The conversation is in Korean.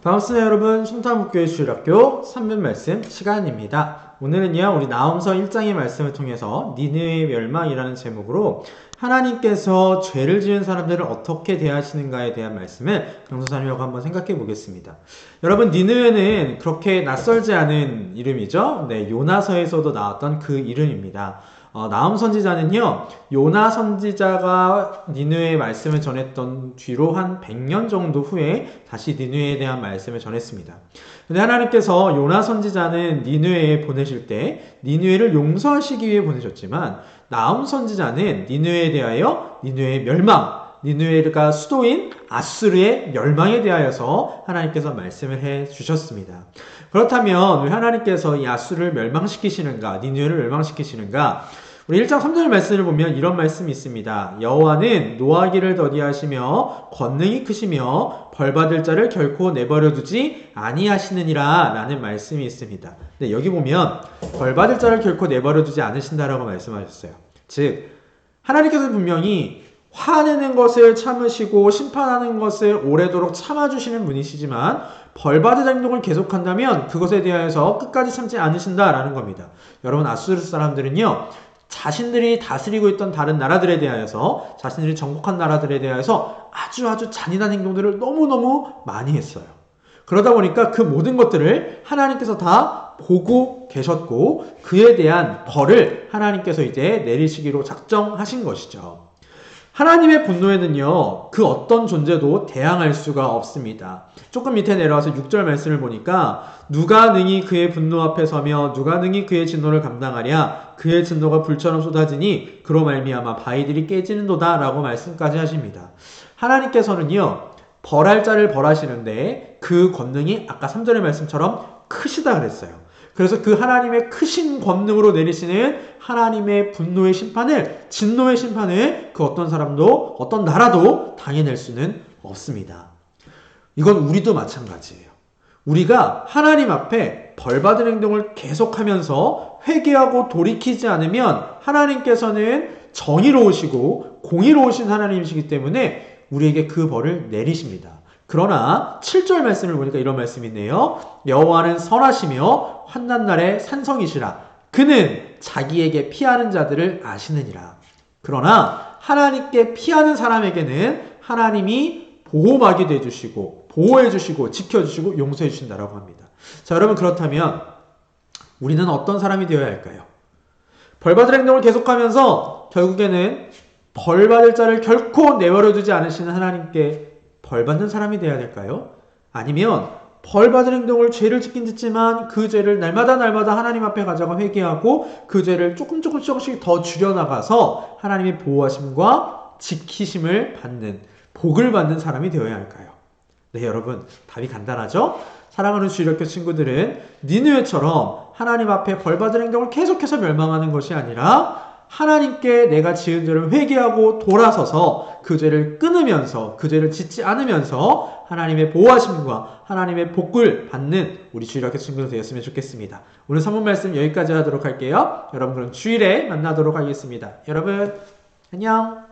반갑습니다 여러분. 숭탄북교회 주일학교 3분 말씀 시간입니다. 오늘은요 우리 나홈서 1장의 말씀을 통해서 니느웨의 멸망이라는 제목으로 하나님께서 죄를 지은 사람들을 어떻게 대하시는가에 대한 말씀을 강조사님하고 한번 생각해 보겠습니다. 여러분, 니느웨는 그렇게 낯설지 않은 이름이죠. 네, 요나서에서도 나왔던 그 이름입니다. 나홈 선지자는요, 요나 선지자가 니느웨의 말씀을 전했던 뒤로 한 100년 정도 후에 다시 니느웨에 대한 말씀을 전했습니다. 근데 하나님께서 요나 선지자는 니느웨에 보내실 때 니느웨를 용서하시기 위해 보내셨지만, 나홈 선지자는 니느웨에 대하여 니느웨의 멸망, 니느웨가 수도인 아수르의 멸망에 대하여서 하나님께서 말씀을 해 주셨습니다. 그렇다면 왜 하나님께서 이 아수르를 멸망시키시는가, 니느웨를 멸망시키시는가? 우리 1장 3절 말씀을 보면 이런 말씀이 있습니다. 여호와는 노하기를 더디하시며 권능이 크시며 벌받을 자를 결코 내버려 두지 아니하시느니라 라는 말씀이 있습니다. 네, 여기 보면 벌받을 자를 결코 내버려 두지 않으신다라고 말씀하셨어요. 즉 하나님께서 분명히 화내는 것을 참으시고 심판하는 것을 오래도록 참아주시는 분이시지만 벌받을 행동을 계속한다면 그것에 대하여서 끝까지 참지 않으신다라는 겁니다. 여러분, 아수르 사람들은요, 자신들이 다스리고 있던 다른 나라들에 대하여서, 자신들이 정복한 나라들에 대하여서 아주 잔인한 행동들을 너무너무 많이 했어요. 그러다 보니까 그 모든 것들을 하나님께서 다 보고 계셨고 그에 대한 벌을 하나님께서 이제 내리시기로 작정하신 것이죠. 하나님의 분노에는요, 그 어떤 존재도 대항할 수가 없습니다. 조금 밑에 내려와서 6절 말씀을 보니까 누가 능히 그의 분노 앞에 서며 누가 능히 그의 진노를 감당하랴. 그의 진노가 불처럼 쏟아지니 그로 말미암아 바위들이 깨지는도다 라고 말씀까지 하십니다. 하나님께서는요, 벌할 자를 벌하시는데 그 권능이 아까 3절의 말씀처럼 크시다 그랬어요. 그래서 그 하나님의 크신 권능으로 내리시는 하나님의 분노의 심판을, 진노의 심판을 그 어떤 사람도, 어떤 나라도 당해낼 수는 없습니다. 이건 우리도 마찬가지예요. 우리가 하나님 앞에 벌받을 행동을 계속하면서 회개하고 돌이키지 않으면 하나님께서는 정의로우시고 공의로우신 하나님이시기 때문에 우리에게 그 벌을 내리십니다. 그러나 7절 말씀을 보니까 이런 말씀이 있네요. 여호와는 선하시며 환난 날에 산성이시라. 그는 자기에게 피하는 자들을 아시느니라. 그러나 하나님께 피하는 사람에게는 하나님이 보호막이 되어주시고 보호해주시고 지켜주시고 용서해주신다라고 합니다. 자, 여러분, 그렇다면 우리는 어떤 사람이 되어야 할까요? 벌받을 행동을 계속하면서 결국에는 벌받을 자를 결코 내버려두지 않으시는 하나님께 벌받는 사람이 되어야 될까요? 아니면 벌받을 행동을 죄를 짓긴 짓지만 그 죄를 날마다 하나님 앞에 가져가 회개하고 그 죄를 조금씩 더 줄여나가서 하나님의 보호하심과 지키심을 받는, 복을 받는 사람이 되어야 할까요? 네, 여러분, 답이 간단하죠? 사랑하는 주일학교 친구들은 니느웨처럼 하나님 앞에 벌받을 행동을 계속해서 멸망하는 것이 아니라 하나님께 내가 지은 죄를 회개하고 돌아서서 그 죄를 끊으면서, 그 죄를 짓지 않으면서 하나님의 보호하심과 하나님의 복을 받는 우리 주일학교 친구들 되었으면 좋겠습니다. 오늘 3분 말씀 여기까지 하도록 할게요. 여러분, 그럼 주일에 만나도록 하겠습니다. 여러분, 안녕.